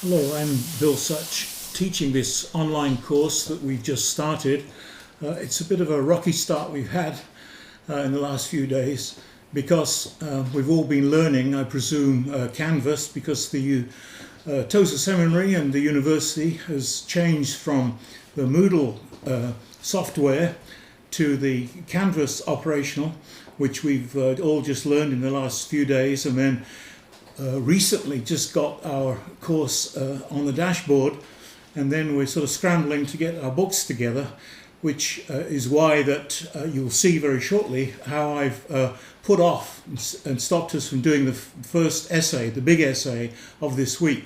Hello, I'm Bill Such, teaching this online course that we've just started. It's a bit of a rocky start we've had in the last few days because we've all been learning, I presume, Canvas, because the Tosa Seminary and the university has changed from the Moodle software to the Canvas operational, which we've all just learned in the last few days, and then recently just got our course on the dashboard, and then we're sort of scrambling to get our books together, which is why that you'll see very shortly how I've put off and stopped us from doing the first essay, the big essay of this week.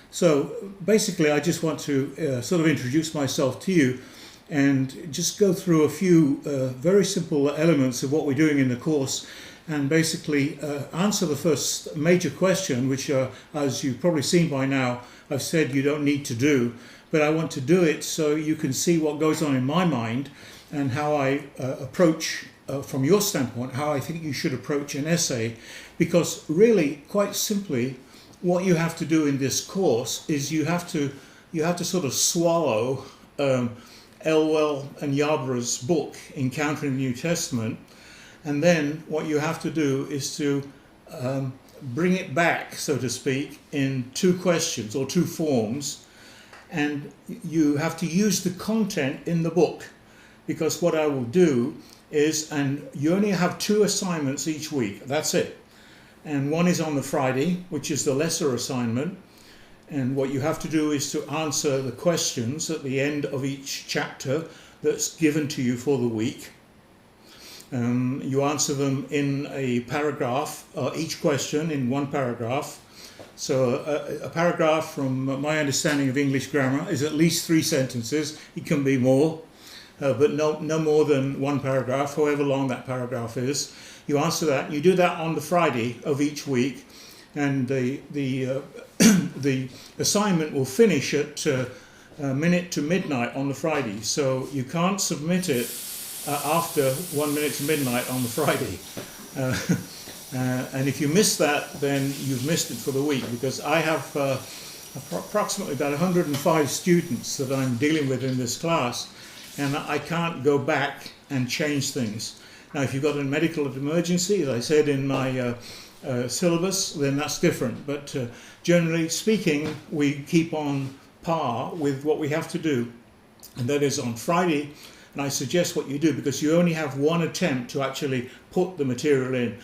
So basically I just want to sort of introduce myself to you and just go through a few very simple elements of what we're doing in the course, and basically answer the first major question, which as you've probably seen by now, I've said you don't need to do, but I want to do it so you can see what goes on in my mind and how I approach, from your standpoint, how I think you should approach an essay. Because really, quite simply, what you have to do in this course is you have to sort of swallow Elwell and Yarborough's book, Encountering the New Testament, and then what you have to do is to bring it back, so to speak, in two questions or two forms, and you have to use the content in the book, because what I will do is, and you only have two assignments each week, that's it, and one is on the Friday, which is the lesser assignment, and what you have to do is to answer the questions at the end of each chapter that's given to you for the week. You answer them in a paragraph, each question in one paragraph. So a paragraph, from my understanding of English grammar, is at least 3 sentences. It can be more, but no more than one paragraph, however long that paragraph is. You answer that, and you do that on the Friday of each week, and the assignment will finish at minute to midnight on the Friday. So you can't submit it after 1 minute to midnight on the Friday. And if you miss that, then you've missed it for the week, because I have approximately about 105 students that I'm dealing with in this class, and I can't go back and change things. Now, if you've got a medical emergency, as I said in my syllabus, then that's different. But generally speaking, we keep on par with what we have to do, and that is on Friday. And I suggest what you do, because you only have one attempt to actually put the material in.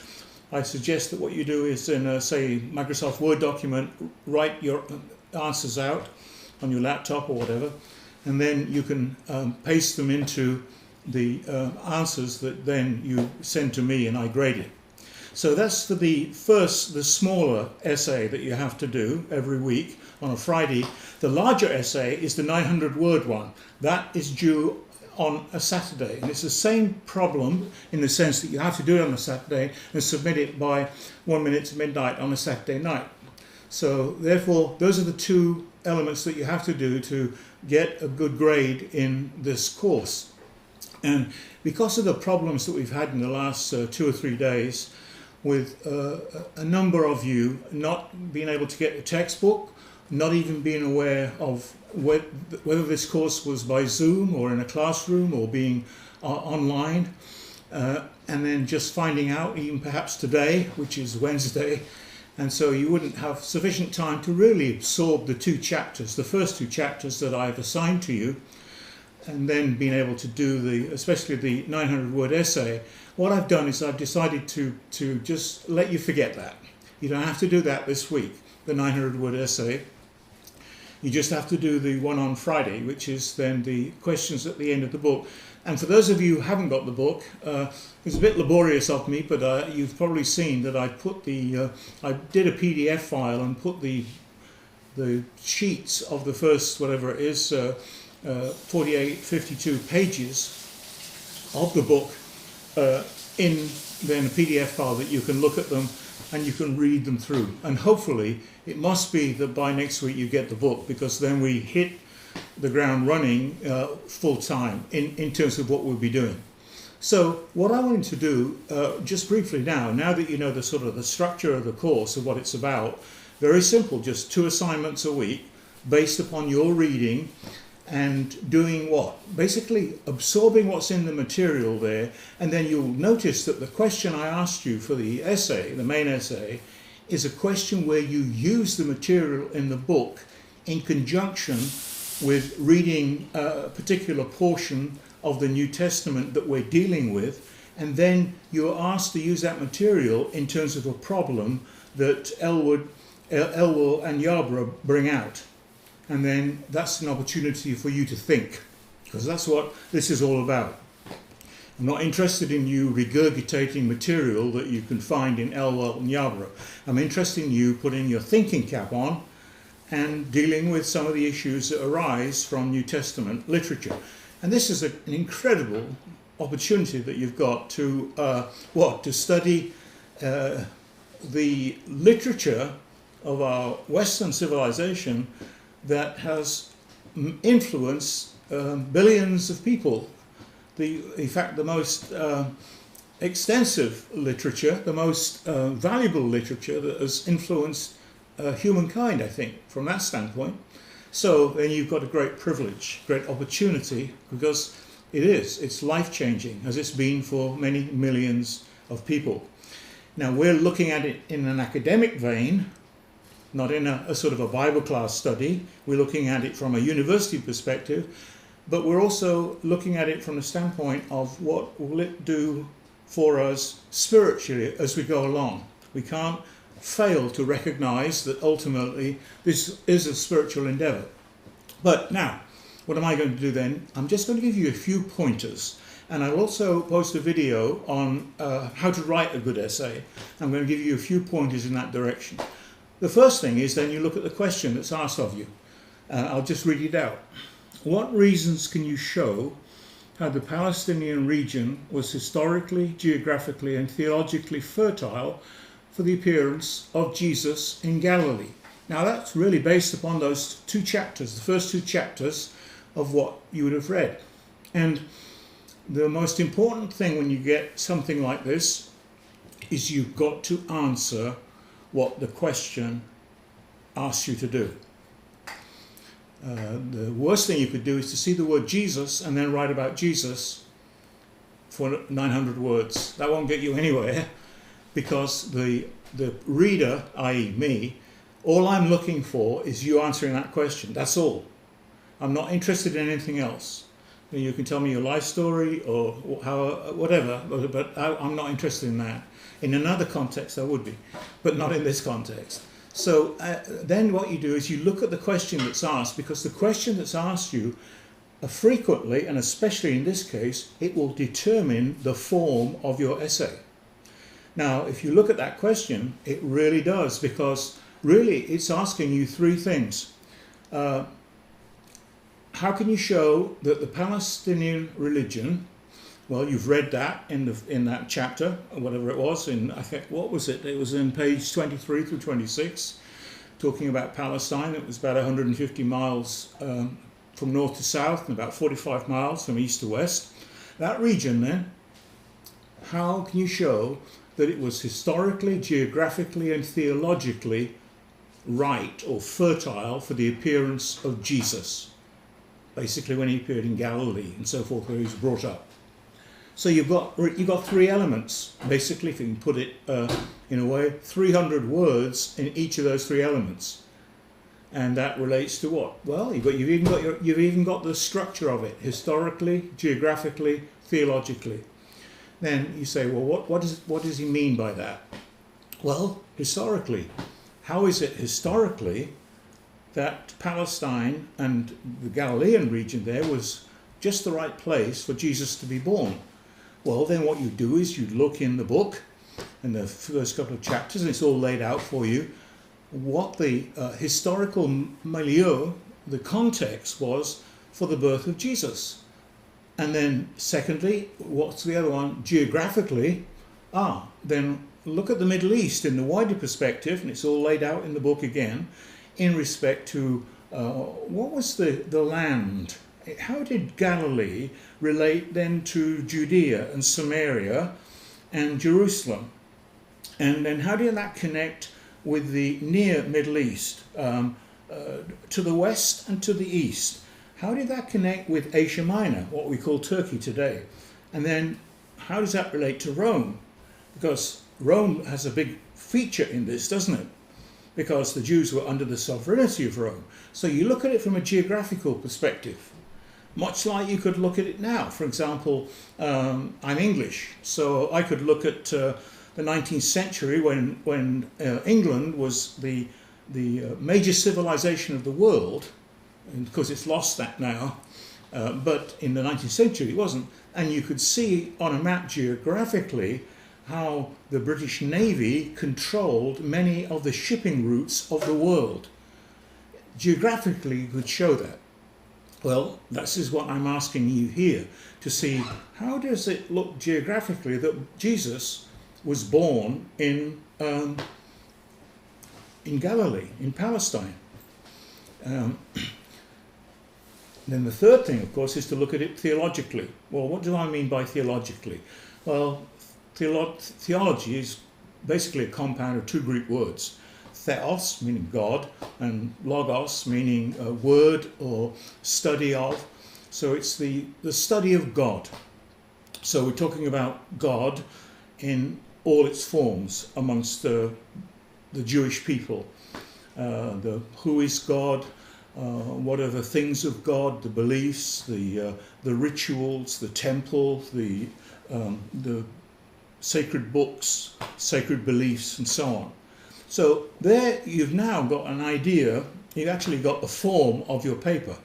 I suggest that what you do is in a, say, Microsoft Word document, write your answers out on your laptop or whatever, and then you can paste them into the answers that then you send to me and I grade it. So that's for the smaller essay that you have to do every week on a Friday. The larger essay is the 900-word one. That is due on a Saturday, and it's the same problem in the sense that you have to do it on a Saturday and submit it by 1 minute to midnight on a Saturday night. So therefore, those are the two elements that you have to do to get a good grade in this course. And because of the problems that we've had in the last 2 or 3 days, with a number of you not being able to get the textbook, not even being aware of whether this course was by Zoom or in a classroom or being online, and then just finding out even perhaps today, which is Wednesday, and so you wouldn't have sufficient time to really absorb the two chapters, the first two chapters that I've assigned to you, and then being able to do especially the 900-word essay. What I've done is I've decided to just let you forget that. You don't have to do that this week, the 900-word essay. You just have to do the one on Friday, which is then the questions at the end of the book. And for those of you who haven't got the book, it's a bit laborious of me, but you've probably seen that I did a PDF file and put the sheets of the first, whatever it is, 48, 52 pages of the book in then a PDF file that you can look at them and you can read them through. And hopefully it must be that by next week you get the book, because then we hit the ground running full time in terms of what we'll be doing. So what I wanted to do, just briefly now that you know the sort of the structure of the course of what it's about, Very simple, just 2 assignments a week based upon your reading and doing what? Basically absorbing what's in the material there, and then you'll notice that the question I asked you for the essay, the main essay, is a question where you use the material in the book in conjunction with reading a particular portion of the New Testament that we're dealing with, and then you're asked to use that material in terms of a problem that Elwell and Yarborough bring out. And then that's an opportunity for you to think, because that's what this is all about. I'm not interested in you regurgitating material that you can find in Elwell and Yarborough. I'm interested in you putting your thinking cap on and dealing with some of the issues that arise from New Testament literature. And this is an incredible opportunity that you've got to to study the literature of our Western civilization that has influenced billions of people. In fact, the most extensive literature, the most valuable literature that has influenced humankind, I think, from that standpoint. So then you've got a great privilege, great opportunity, because it's life-changing, as it's been for many millions of people. Now, we're looking at it in an academic vein, not in a sort of a Bible class study. We're looking at it from a university perspective, but we're also looking at it from the standpoint of what will it do for us spiritually as we go along. We can't fail to recognize that ultimately this is a spiritual endeavor. But now, what am I going to do then? I'm just going to give you a few pointers, and I'll also post a video on how to write a good essay. I'm going to give you a few pointers in that direction. The first thing is then you look at the question that's asked of you. I'll just read it out. What reasons can you show how the Palestinian region was historically, geographically and theologically fertile for the appearance of Jesus in Galilee? Now that's really based upon those 2 chapters, the first 2 chapters of what you would have read. And the most important thing when you get something like this is you've got to answer what the question asks you to do. The worst thing you could do is to see the word Jesus and then write about Jesus for 900 words. That won't get you anywhere, because the reader, i.e. me, all I'm looking for is you answering that question. That's all. I'm not interested in anything else. You can tell me your life story or whatever, but I'm not interested in that. In another context I would be, but not in this context. So then what you do is you look at the question that's asked, because the question that's asked you frequently, and especially in this case, it will determine the form of your essay. Now, if you look at that question, it really does, because really it's asking you 3 things. How can you show that the Palestinian religion, well, you've read that in that chapter, or whatever it was, I think, what was it? It was in page 23 through 26, talking about Palestine. It was about 150 miles from north to south and about 45 miles from east to west. That region then, how can you show that it was historically, geographically and theologically right or fertile for the appearance of Jesus? Basically when he appeared in Galilee and so forth, where he was brought up. So you've got 3 elements, basically, if you can put it in a way, 300 words in each of those 3 elements. And that relates to what? Well, you've even got the structure of it, historically, geographically, theologically. Then you say, well, what does he mean by that? Well, historically. How is it historically that Palestine and the Galilean region there was just the right place for Jesus to be born? Well, then what you do is you look in the book, in the first couple of chapters, and it's all laid out for you, what the historical milieu, the context was for the birth of Jesus. And then secondly, what's the other one? Geographically, then look at the Middle East in the wider perspective, and it's all laid out in the book again, in respect to what was the land? How did Galilee relate then to Judea and Samaria and Jerusalem? And then how did that connect with the near Middle East, to the west and to the east. How did that connect with Asia Minor, what we call Turkey today? And then how does that relate to Rome? Because Rome has a big feature in this, doesn't it? Because the Jews were under the sovereignty of Rome. So you look at it from a geographical perspective, much like you could look at it now. For example, I'm English, so I could look at the 19th century when England was the major civilization of the world, and of course it's lost that now, but in the 19th century it wasn't. And you could see on a map geographically how the British Navy controlled many of the shipping routes of the world. Geographically you could show that. Well, this is what I'm asking you here, to see how does it look geographically that Jesus was born in Galilee, in Palestine. Then the third thing, of course, is to look at it theologically. Well, what do I mean by theologically? Well, theology is basically a compound of two Greek words. Theos, meaning God, and logos, meaning a word or study of. So it's the study of God. So we're talking about God in all its forms amongst the Jewish people. Who is God? What are the things of God? The beliefs, the rituals, the temple, the sacred books, sacred beliefs, and so on. So there you've now got an idea. You've actually got the form of your paper.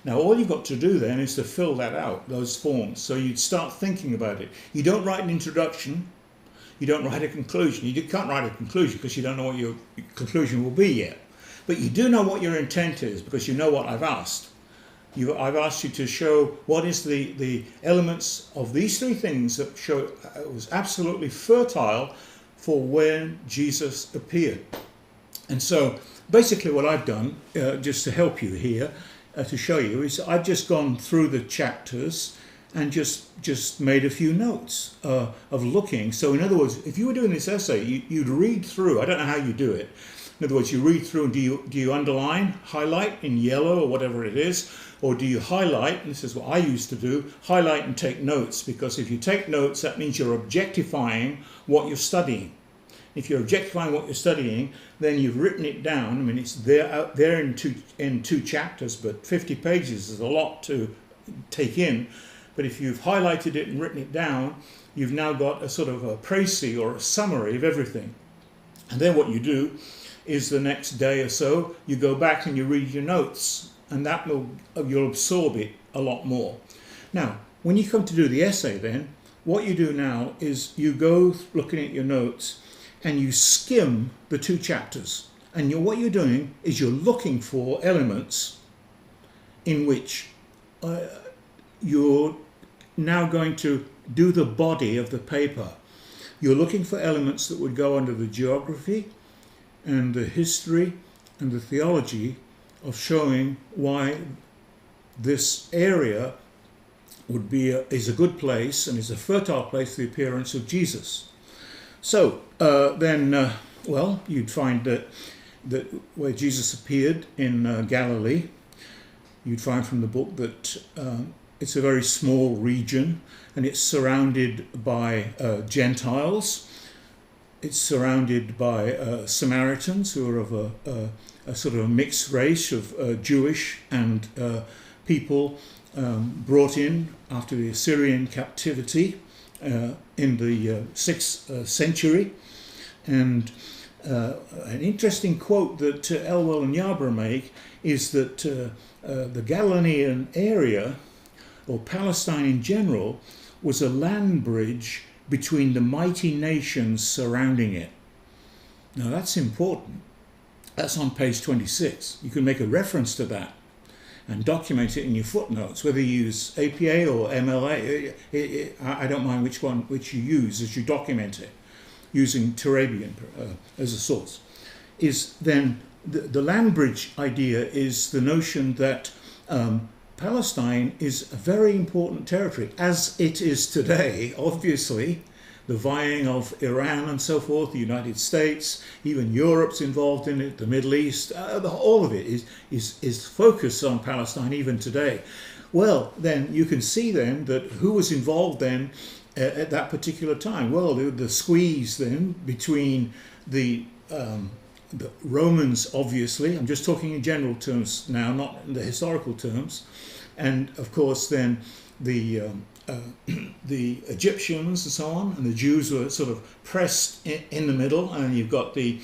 Now all you've got to do then is to fill that out, those forms. So you'd start thinking about it. You don't write an introduction. You don't write a conclusion. You can't write a conclusion because you don't know what your conclusion will be yet. But you do know what your intent is because you know what I've asked. I've asked you to show what is the elements of these three things that show it was absolutely fertile for when Jesus appeared. And so basically what I've done, just to help you here, to show you, is I've just gone through the chapters and just made a few notes of looking. So in other words, if you were doing this essay, you'd read through. I don't know how you do it. In other words, you read through and do you underline, highlight in yellow or whatever it is, or do you highlight, and this is what I used to do, highlight and take notes, because if you take notes, that means you're objectifying what you're studying. If you're objectifying what you're studying, then you've written it down. I mean, it's out there in two chapters, but 50 pages is a lot to take in. But if you've highlighted it and written it down, you've now got a sort of a précis or a summary of everything. And then what you do is the next day or so, you go back and you read your notes, and you'll absorb it a lot more. Now, when you come to do the essay then, what you do now is you go looking at your notes and you skim the two chapters. And what you're doing is you're looking for elements in which you're now going to do the body of the paper. You're looking for elements that would go under the geography and the history and the theology of showing why this area is a good place and is a fertile place for the appearance of Jesus. So then, you'd find that where Jesus appeared in Galilee, you'd find from the book that it's a very small region and it's surrounded by Gentiles. It's surrounded by Samaritans who are of a sort of a mixed race of Jewish and people brought in after the Assyrian captivity in the 6th century. And an interesting quote that Elwell and Yarborough make is that the Galilean area, or Palestine in general, was a land bridge between the mighty nations surrounding it. Now that's important. That's on page 26. You can make a reference to that and document it in your footnotes, whether you use APA or MLA. I don't mind which you use as you document it, using Turabian as a source. Is then the land bridge idea is the notion that Palestine is a very important territory, as it is today, obviously, the vying of Iran and so forth, the United States, even Europe's involved in it, the Middle East, all of it is focused on Palestine even today. Well, then you can see then that who was involved then at that particular time? Well, the squeeze then between the Romans, obviously, I'm just talking in general terms now, not in the historical terms, and of course then the Egyptians and so on, and the Jews were sort of pressed in the middle, and you've got the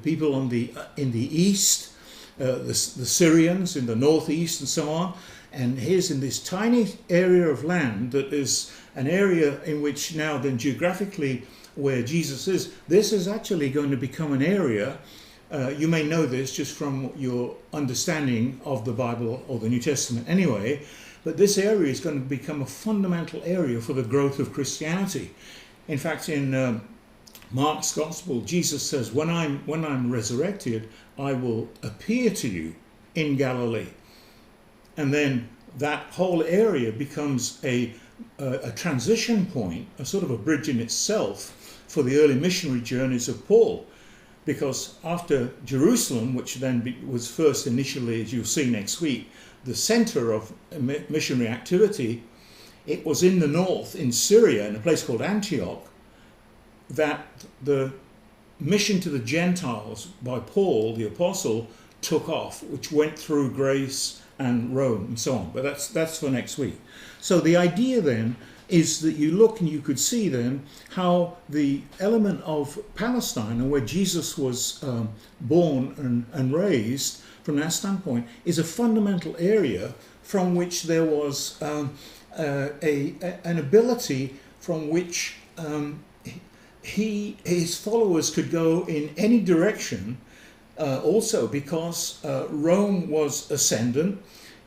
people in the east, the Syrians in the northeast and so on. And here's in this tiny area of land that is an area in which now then geographically where Jesus is, this is actually going to become an area, you may know this just from your understanding of the Bible or the New Testament anyway, but this area is going to become a fundamental area for the growth of Christianity. In fact, in Mark's Gospel, Jesus says, when I'm resurrected, I will appear to you in Galilee. And then that whole area becomes a transition point, a sort of a bridge in itself for the early missionary journeys of Paul. Because after Jerusalem, which then was first initially, as you'll see next week, the center of missionary activity, it was in the north, in Syria, in a place called Antioch, that the mission to the Gentiles by Paul, the apostle, took off, which went through Greece and Rome and so on. But that's for next week. So the idea then is that you look and you could see then how the element of Palestine and where Jesus was born and raised from that standpoint is a fundamental area from which there was an ability from which his followers could go in any direction, also because Rome was ascendant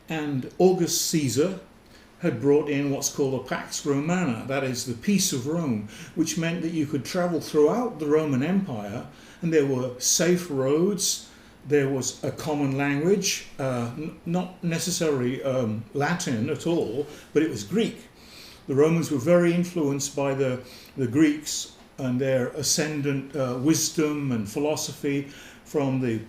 and August Caesar had brought in what's called a Pax Romana, that is the peace of Rome, which meant that you could travel throughout the Roman Empire and there were safe roads, there was a common language, not necessarily Latin at all, but it was Greek. The Romans were very influenced by the Greeks and their ascendant wisdom and philosophy from the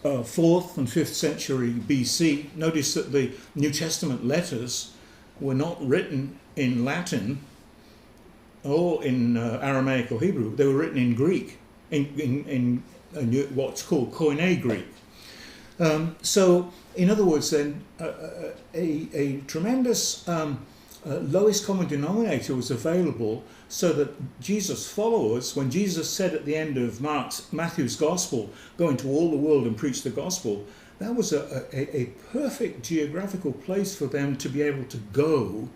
4th and 5th century BC. Notice that the New Testament letters were not written in Latin or in Aramaic or Hebrew. They were written in Greek, in what's called Koine Greek. So, in other words, then, a tremendous lowest common denominator was available so that Jesus' followers, when Jesus said at the end of Matthew's Gospel, go into all the world and preach the Gospel, that was a perfect geographical place for them to be able to go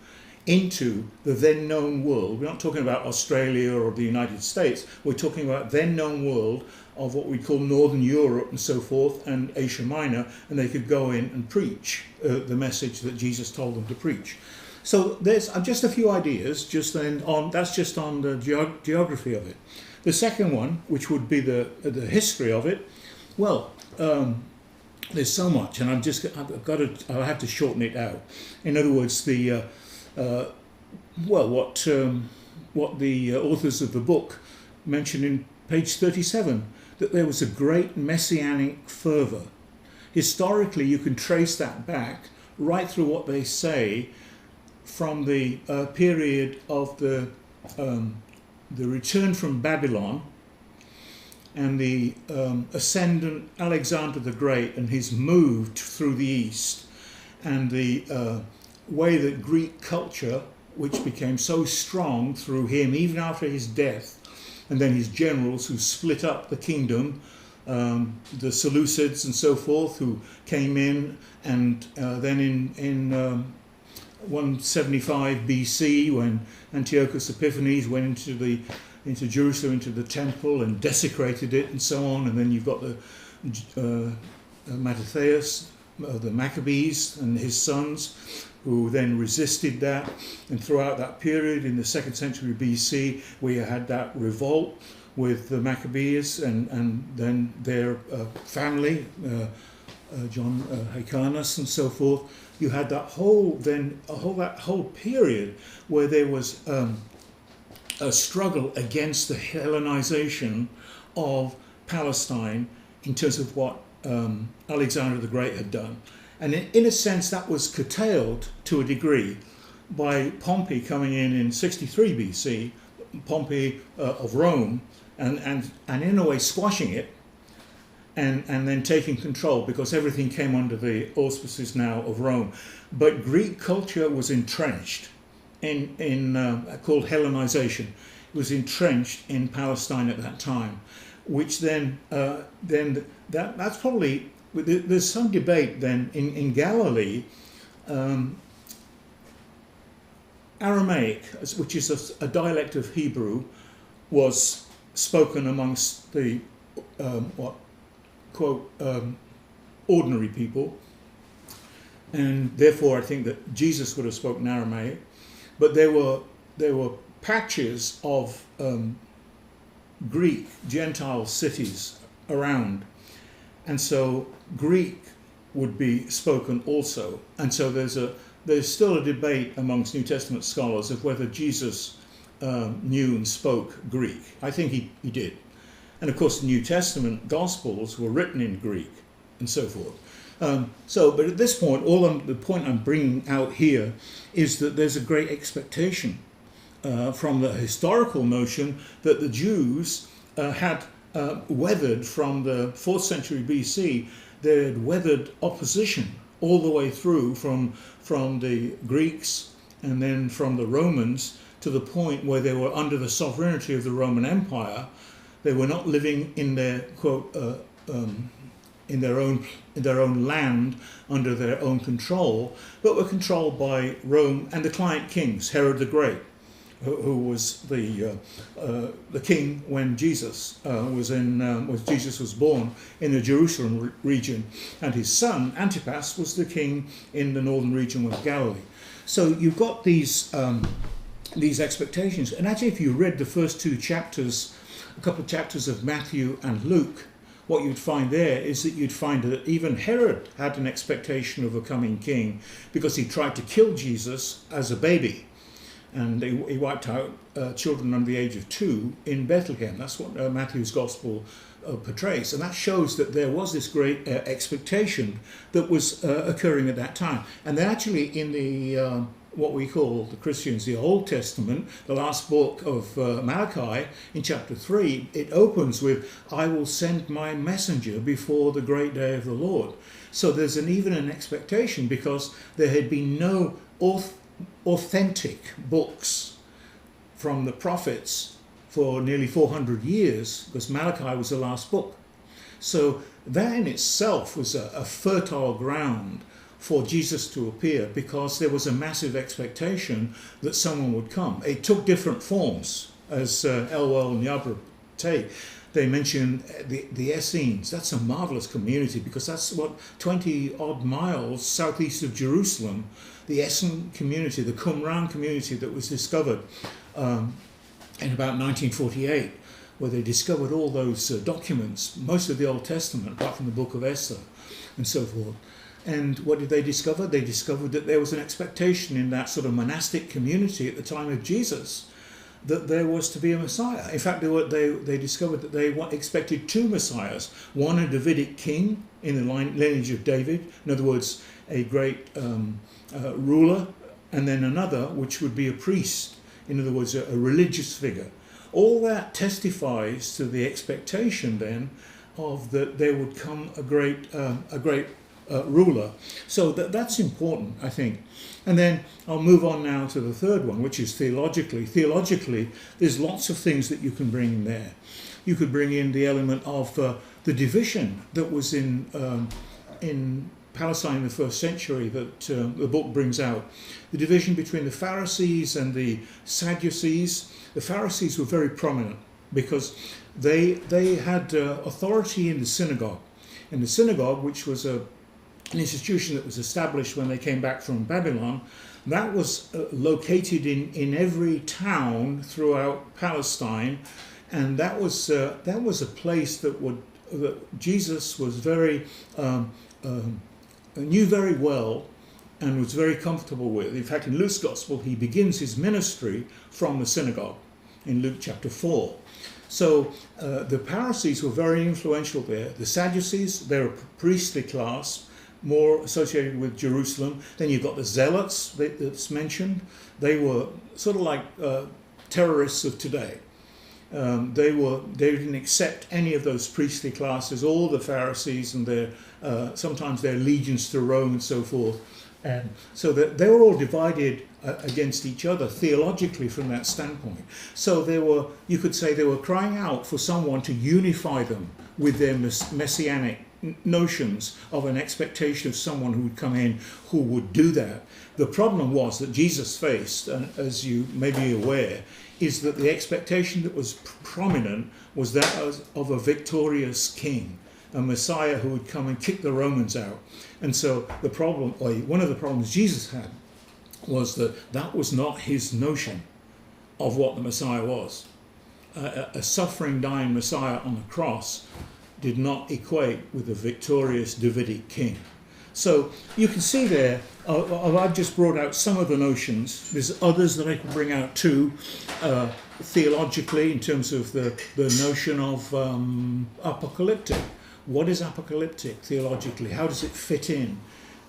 into the then known world. We're not talking about Australia or the United States. We're talking about then known world of what we call Northern Europe and so forth, and Asia Minor, and they could go in and preach the message that Jesus told them to preach. So there's just a few ideas just then on, that's just on the geography of it. The second one, which would be the history of it, well, there's so much, and I'll have to shorten it out. In other words, what the authors of the book mentioned in page 37, that there was a great messianic fervour. Historically, you can trace that back right through what they say from the period of the return from Babylon and the ascendant Alexander the Great and his move through the East, and the way that Greek culture, which became so strong through him even after his death, and then his generals who split up the kingdom, the Seleucids and so forth, who came in, and then in 175 BC, when Antiochus Epiphanes went into Jerusalem, into the temple, and desecrated it, and so on. And then you've got the Mattathias, the Maccabees, and his sons, who then resisted that. And throughout that period, in the 2nd century BC, we had that revolt with the Maccabees, and then their family, John Hyrcanus and so forth. You had that whole period where there was a struggle against the Hellenization of Palestine in terms of what Alexander the Great had done. And in a sense that was curtailed to a degree by Pompey coming in 63 BC, Pompey of Rome, and in a way squashing it and then taking control, because everything came under the auspices now of Rome. But Greek culture was entrenched called Hellenization. It was entrenched in Palestine at that time, which that's probably, there's some debate then in Galilee. Aramaic, which is a dialect of Hebrew, was spoken amongst the ordinary people, and therefore I think that Jesus would have spoken Aramaic. But there were patches of Greek Gentile cities around, and so Greek would be spoken also. And so there's still a debate amongst New Testament scholars of whether Jesus knew and spoke Greek. I think he did. And of course the New Testament Gospels were written in Greek and so forth. But at this point, the point I'm bringing out here is that there's a great expectation from the historical notion that the Jews had weathered from the 4th century BC. They had weathered opposition all the way through from the Greeks and then from the Romans to the point where they were under the sovereignty of the Roman Empire. They were not living in their in their own land under their own control, but were controlled by Rome and the client kings. Herod the Great, who was the king when Jesus was born in the Jerusalem region, and his son Antipas was the king in the northern region of Galilee. So you've got these expectations, and actually, if you read the first two chapters, a couple of chapters of Matthew and Luke, what you'd find there is that you'd find that even Herod had an expectation of a coming king, because he tried to kill Jesus as a baby. And he wiped out children under the age of 2 in Bethlehem. That's what Matthew's Gospel portrays. And that shows that there was this great expectation that was occurring at that time. And then actually in the what we call, the Christians, the Old Testament, the last book of Malachi, in chapter 3, it opens with, "I will send my messenger before the great day of the Lord." So there's even an expectation, because there had been no authentic books from the prophets for nearly 400 years, because Malachi was the last book. So that in itself was a fertile ground for Jesus to appear, because there was a massive expectation that someone would come. It took different forms, as Elwell and Yarbrough take. They mention the Essenes. That's a marvelous community, because that's 20 odd miles southeast of Jerusalem. The Essen community, the Qumran community that was discovered in about 1948, where they discovered all those documents, most of the Old Testament, apart from the book of Esther and so forth. And what did they discover? They discovered that there was an expectation in that sort of monastic community at the time of Jesus that there was to be a Messiah. In fact, they discovered that they expected 2 Messiahs. One, a Davidic king in the lineage of David, in other words, a great ruler, and then another, which would be a priest, in other words, a religious figure. All that testifies to the expectation then of that there would come a great ruler. So that's important, I think. And then I'll move on now to the third one, which is theologically. Theologically, there's lots of things that you can bring in there. You could bring in the element of the division that was in Palestine in the 1st century that the book brings out. The division between the Pharisees and the Sadducees. The Pharisees were very prominent because they had authority in the synagogue. In the synagogue, which was an institution that was established when they came back from Babylon, that was located in every town throughout Palestine, and that was a place that Jesus was very knew very well and was very comfortable with. In fact, in Luke's Gospel, he begins his ministry from the synagogue in Luke chapter 4. So the Pharisees were very influential there. The Sadducees, they're a priestly class, more associated with Jerusalem. Then you've got the Zealots that's mentioned. They were sort of like terrorists of today. They didn't accept any of those priestly classes, all the Pharisees and their sometimes their allegiance to Rome and so forth. And so that they were all divided against each other theologically from that standpoint. So you could say they were crying out for someone to unify them with their messianic notions of an expectation of someone who would come in who would do that. The problem was that Jesus faced, and as you may be aware, is that the expectation that was prominent was that of a victorious king, a Messiah who would come and kick the Romans out. And so the problem, or one of the problems Jesus had, was that was not his notion of what the Messiah was. A suffering, dying Messiah on the cross did not equate with a victorious Davidic king. So you can see there, I've just brought out some of the notions. There's others that I can bring out too, theologically, in terms of the notion of apocalyptic. What is apocalyptic theologically? How does it fit in?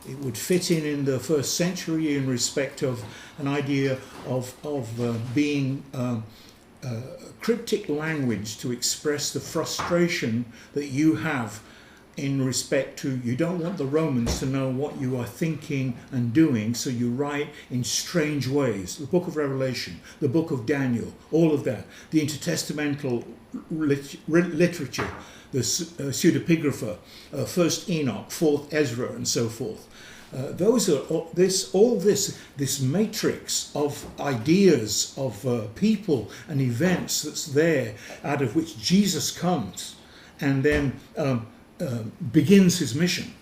It would fit in the first century in respect of an idea of being cryptic language to express the frustration that you have in respect to, you don't want the Romans to know what you are thinking and doing, so you write in strange ways. The book of Revelation, the book of Daniel, all of that, the intertestamental literature, the pseudepigrapha, first Enoch, fourth Ezra, and so forth. Those are this matrix of ideas of people and events that's there, out of which Jesus comes and then begins his mission,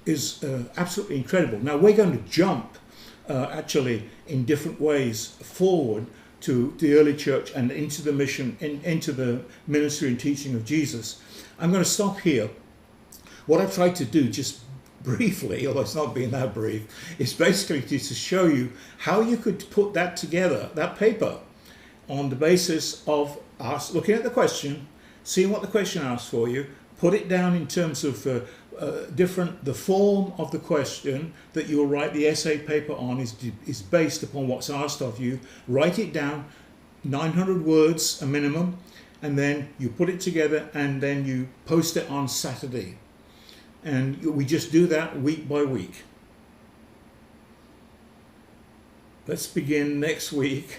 is absolutely incredible. Now we're going to jump actually in different ways forward to the early church and into the mission, into the ministry and teaching of Jesus. I'm going to stop here. What I've tried to do, just briefly, although it's not been that brief, is basically to show you how you could put that together, that paper, on the basis of looking at the question, seeing what the question asks for you, put it down in terms of the form of the question that you'll write the essay paper on is based upon what's asked of you. Write it down, 900 words a minimum, and then you put it together and then you post it on Saturday. And we just do that week by week. Let's begin next week